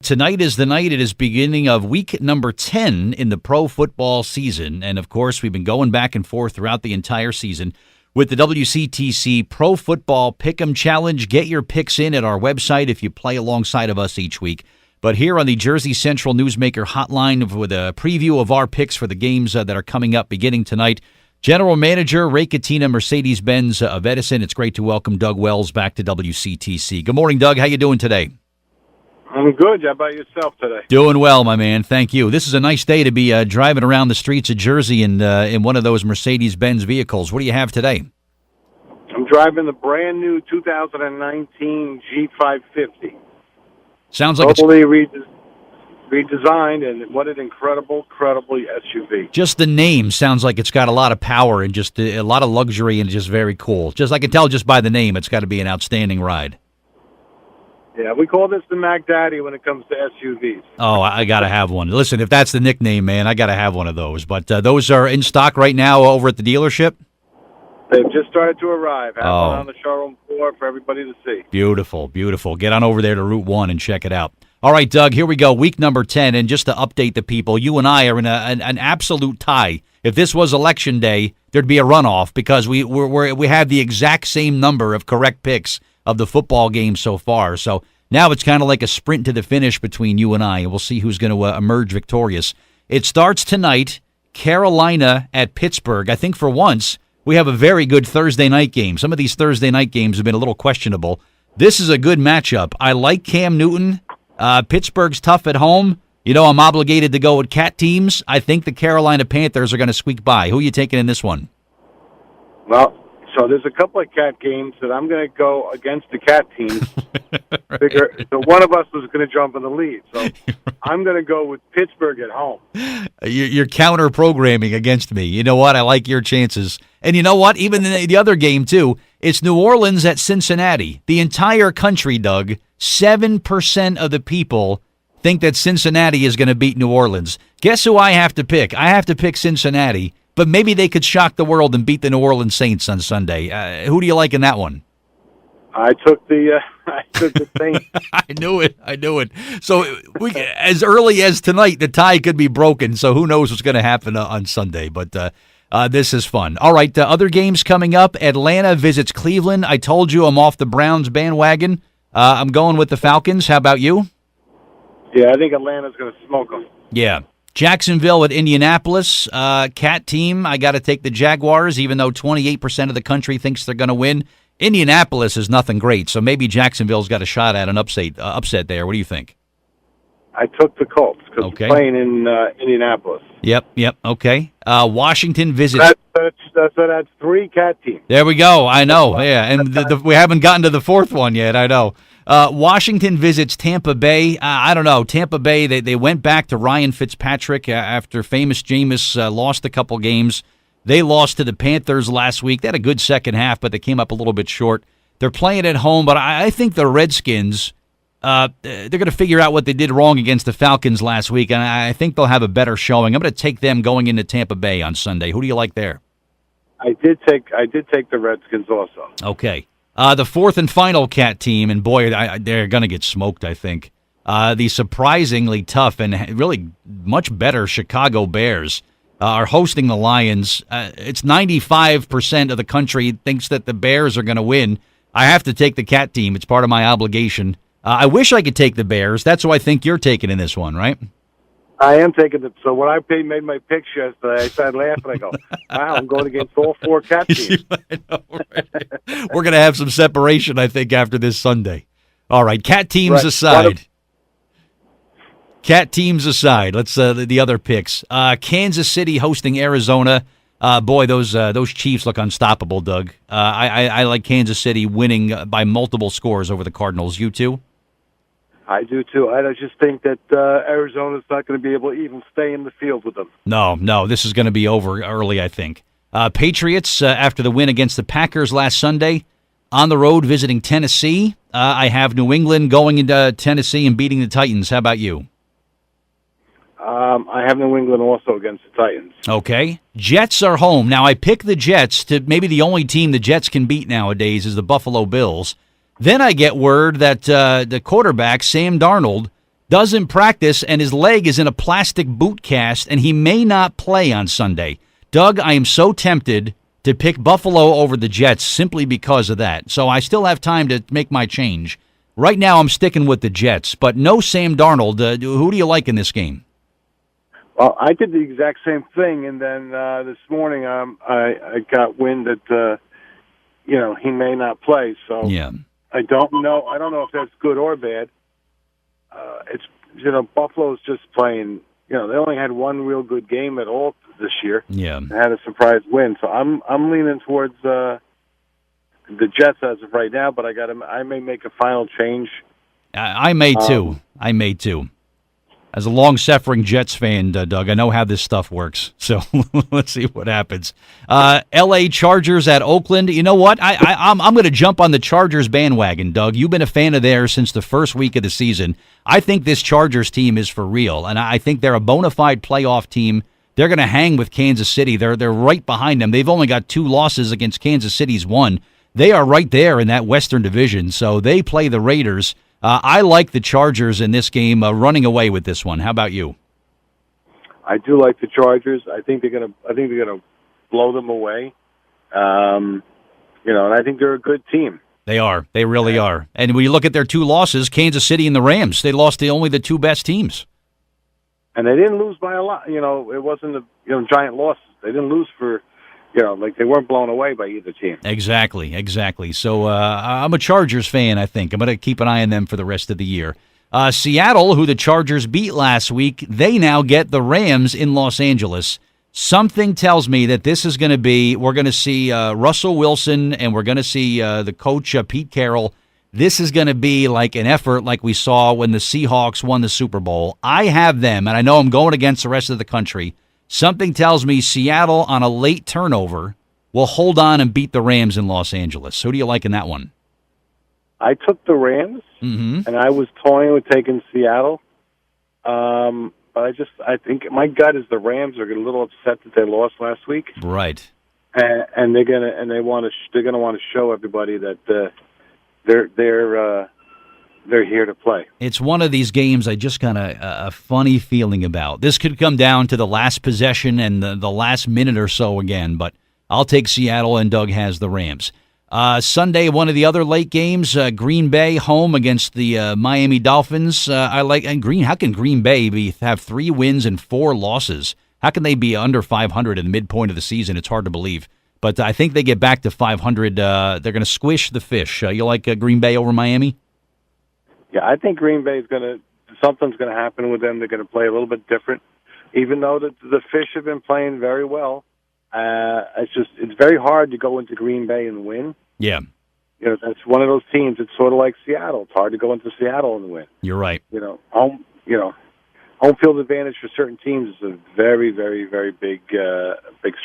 Tonight is the night. It is beginning of week number 10 in the pro football season. And, of course, we've been going back and forth throughout the entire season with the WCTC Pro Football Pick'em Challenge. Get your picks in at our website if you play alongside of us each week. But here on the Jersey Central Newsmaker Hotline with a preview of our picks for the games that are coming up beginning tonight, General Manager Ray Catena, Mercedes-Benz of Edison. It's great to welcome Doug Wells back to WCTC. Good morning, Doug. How you doing today? I'm good. How about yourself today? Doing well, my man. Thank you. This is a nice day to be driving around the streets of Jersey in one of those Mercedes-Benz vehicles. What do you have today? I'm driving the brand new 2019 G550. Sounds like totally redesigned, and what an incredible SUV. Just the name sounds like it's got a lot of power and just a lot of luxury and just very cool. Just I can tell just by the name, it's got to be an outstanding ride. Yeah, we call this the Mac Daddy when it comes to SUVs. Oh, I got to have one. Listen, if that's the nickname, man, I got to have one of those. But those are in stock right now over at the dealership? They've just started to arrive. Have one on the showroom floor for everybody to see. Beautiful, beautiful. Get on over there to Route 1 and check it out. All right, Doug, here we go. Week number 10, and just to update the people, you and I are in an absolute tie. If this was Election Day, there'd be a runoff because we have the exact same number of correct picks of the football game so far. So now it's kind of like a sprint to the finish between you and I, and we'll see who's going to emerge victorious. It starts tonight, Carolina at Pittsburgh. I think for once we have a very good Thursday night game. Some of these Thursday night games have been a little questionable. This is a good matchup. I like Cam Newton. Pittsburgh's tough at home. You know, I'm obligated to go with cat teams. I think the Carolina Panthers are going to squeak by. Who are you taking in this one? Well, so there's a couple of cat games that I'm going to go against the cat teams. Right. So one of us was going to jump in the lead. So I'm going to go with Pittsburgh at home. You're counter-programming against me. You know what? I like your chances. And you know what? Even in the other game, too, it's New Orleans at Cincinnati. The entire country, Doug, 7% of the people think that Cincinnati is going to beat New Orleans. Guess who I have to pick? I have to pick Cincinnati. But maybe they could shock the world and beat the New Orleans Saints on Sunday. Who do you like in that one? I took the Saints. I knew it. So as early as tonight, the tie could be broken. So who knows what's going to happen on Sunday? But this is fun. All right, other games coming up. Atlanta visits Cleveland. I told you I'm off the Browns bandwagon. I'm going with the Falcons. How about you? Yeah, I think Atlanta's going to smoke them. Yeah. Jacksonville at Indianapolis. Cat team, I got to take the Jaguars, even though 28% of the country thinks they're going to win. Indianapolis is nothing great, so maybe Jacksonville's got a shot at an upset there. What do you think? I took the Colts because they're playing in Indianapolis. Yep, okay. Washington visits. That's three cat teams. There we go. I know, yeah, and we haven't gotten to the fourth one yet, I know. Washington visits Tampa Bay. I don't know. Tampa Bay, they went back to Ryan Fitzpatrick after famous Jameis lost a couple games. They lost to the Panthers last week. They had a good second half, but they came up a little bit short. They're playing at home, but I think the Redskins, they're going to figure out what they did wrong against the Falcons last week, and I think they'll have a better showing. I'm going to take them going into Tampa Bay on Sunday. Who do you like there? I did take the Redskins also. Okay. The fourth and final cat team, and boy, they're going to get smoked, I think. The surprisingly tough and really much better Chicago Bears are hosting the Lions. It's 95% of the country thinks that the Bears are going to win. I have to take the cat team. It's part of my obligation. I wish I could take the Bears. That's who I think you're taking in this one, right? I am taking it. So when I made my picks yesterday, I started laughing. I go, wow, I'm going against all four cat teams. I know, right? We're going to have some separation, I think, after this Sunday. All right, cat teams aside. Cat teams aside, let's the other picks. Kansas City hosting Arizona. Boy, those Chiefs look unstoppable, Doug. I like Kansas City winning by multiple scores over the Cardinals. You too? I do, too. I just think that Arizona's not going to be able to even stay in the field with them. No, this is going to be over early, I think. Patriots, after the win against the Packers last Sunday, on the road visiting Tennessee. I have New England going into Tennessee and beating the Titans. How about you? I have New England also against the Titans. Okay. Jets are home. Now, I pick the Jets to maybe the only team the Jets can beat nowadays is the Buffalo Bills. Then I get word that the quarterback, Sam Darnold, doesn't practice, and his leg is in a plastic boot cast, and he may not play on Sunday. Doug, I am so tempted to pick Buffalo over the Jets simply because of that. So I still have time to make my change. Right now I'm sticking with the Jets, but no Sam Darnold. Who do you like in this game? Well, I did the exact same thing, and then this morning I got wind that he may not play. So yeah. I don't know. I don't know if that's good or bad. It's Buffalo's just playing. They only had one real good game at all this year. Yeah, and had a surprise win. So I'm leaning towards the Jets as of right now. But I may make a final change. I may too. I may too. As a long-suffering Jets fan, Doug, I know how this stuff works. So let's see what happens. L.A. Chargers at Oakland. You know what? I'm going to jump on the Chargers bandwagon, Doug. You've been a fan of theirs since the first week of the season. I think this Chargers team is for real, and I think they're a bona fide playoff team. They're going to hang with Kansas City. They're right behind them. They've only got 2 losses against Kansas City's 1. They are right there in that Western Division, so they play the Raiders. I like the Chargers in this game, running away with this one. How about you? I do like the Chargers. I think they're gonna blow them away. And I think they're a good team. They are. They really are. And when you look at their 2 losses, Kansas City and the Rams, they lost to only the 2 best teams. And they didn't lose by a lot. It wasn't giant losses. They didn't lose for. They weren't blown away by either team. Exactly. So I'm a Chargers fan, I think. I'm going to keep an eye on them for the rest of the year. Seattle, who the Chargers beat last week, they now get the Rams in Los Angeles. Something tells me that this is going to be, we're going to see Russell Wilson and we're going to see the coach, Pete Carroll. This is going to be like an effort like we saw when the Seahawks won the Super Bowl. I have them, and I know I'm going against the rest of the country. Something tells me Seattle, on a late turnover, will hold on and beat the Rams in Los Angeles. Who do you like in that one? I took the Rams, and I was toying with taking Seattle. But I think my gut is the Rams are a little upset that they lost last week, right? And they're gonna want to show everybody that they're here to play. It's one of these games I just kind of a funny feeling about. This could come down to the last possession and the last minute or so again, but I'll take Seattle, and Doug has the Rams. Sunday, one of the other late games, Green Bay home against the Miami Dolphins. I like how can Green Bay have 3 wins and 4 losses? How can they be under 500 at the midpoint of the season? It's hard to believe. But I think they get back to 500. They're going to squish the fish. You like Green Bay over Miami? Yeah, I think Green Bay something's going to happen with them. They're going to play a little bit different, even though the Fish have been playing very well. It's very hard to go into Green Bay and win. Yeah, that's one of those teams. It's sort of like Seattle. It's hard to go into Seattle and win. You're right. Home field advantage for certain teams is a very, very, very big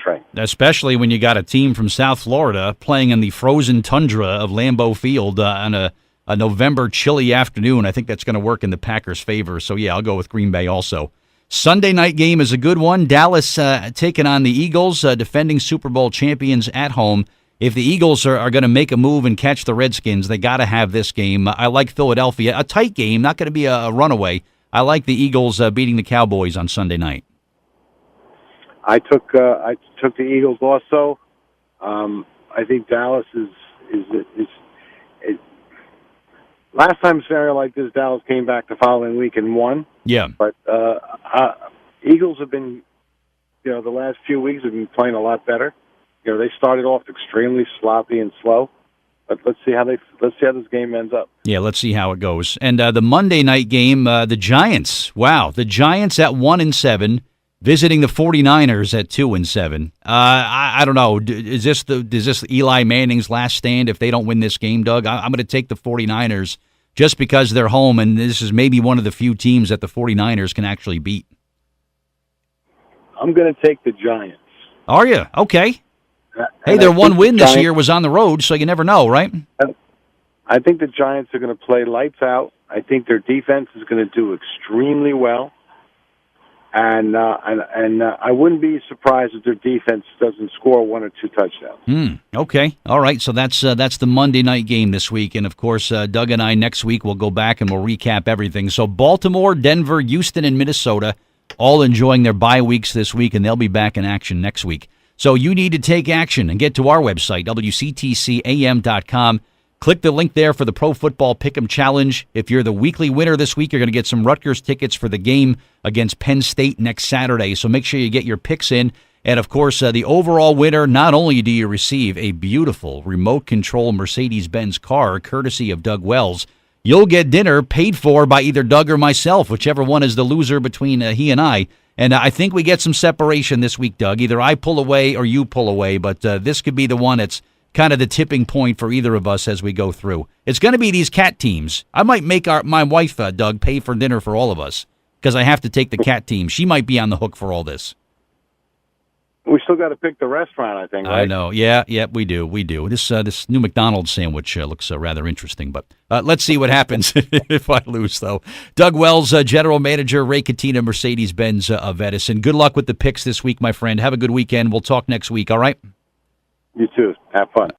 strength. Especially when you got a team from South Florida playing in the frozen tundra of Lambeau Field on a November chilly afternoon. I think that's going to work in the Packers' favor. So, yeah, I'll go with Green Bay also. Sunday night game is a good one. Dallas taking on the Eagles, defending Super Bowl champions at home. If the Eagles are going to make a move and catch the Redskins, they got to have this game. I like Philadelphia. A tight game, not going to be a runaway. I like the Eagles beating the Cowboys on Sunday night. I took the Eagles also. I think Dallas is last time a scenario like this, Dallas came back the following week and won. Yeah. But Eagles have been, the last few weeks have been playing a lot better. They started off extremely sloppy and slow. But let's see how this game ends up. Yeah, let's see how it goes. And the Monday night game, the Giants. Wow, the Giants at 1-7, visiting the 49ers at 2-7. I don't know. Is this Eli Manning's last stand if they don't win this game, Doug? I'm going to take the 49ers just because they're home, and this is maybe one of the few teams that the 49ers can actually beat. I'm going to take the Giants. Are you? Okay. Hey, their one win this year was on the road, so you never know, right? I think the Giants are going to play lights out. I think their defense is going to do extremely well. and I wouldn't be surprised if their defense doesn't score 1 or 2 touchdowns. Okay, all right. So that's the Monday night game this week, and of course, Doug and I next week will go back and we'll recap everything. So Baltimore, Denver, Houston, and Minnesota all enjoying their bye weeks this week, and they'll be back in action next week. So you need to take action and get to our website, WCTCAM.com. Click the link there for the Pro Football Pick'em Challenge. If you're the weekly winner this week, you're going to get some Rutgers tickets for the game against Penn State next Saturday. So make sure you get your picks in. And, of course, the overall winner, not only do you receive a beautiful remote control Mercedes-Benz car courtesy of Doug Wells, you'll get dinner paid for by either Doug or myself, whichever one is the loser between he and I. And I think we get some separation this week, Doug. Either I pull away or you pull away, but this could be the one that's kind of the tipping point for either of us as we go through. It's going to be these cat teams. I might make my wife, Doug, pay for dinner for all of us because I have to take the cat team. She might be on the hook for all this. We still got to pick the restaurant, I think, right? I know. Yeah, we do. This new McDonald's sandwich looks rather interesting, but let's see what happens if I lose, though. Doug Wells, General Manager, Ray Catena, Mercedes-Benz of Edison. Good luck with the picks this week, my friend. Have a good weekend. We'll talk next week, all right? You too. Have fun.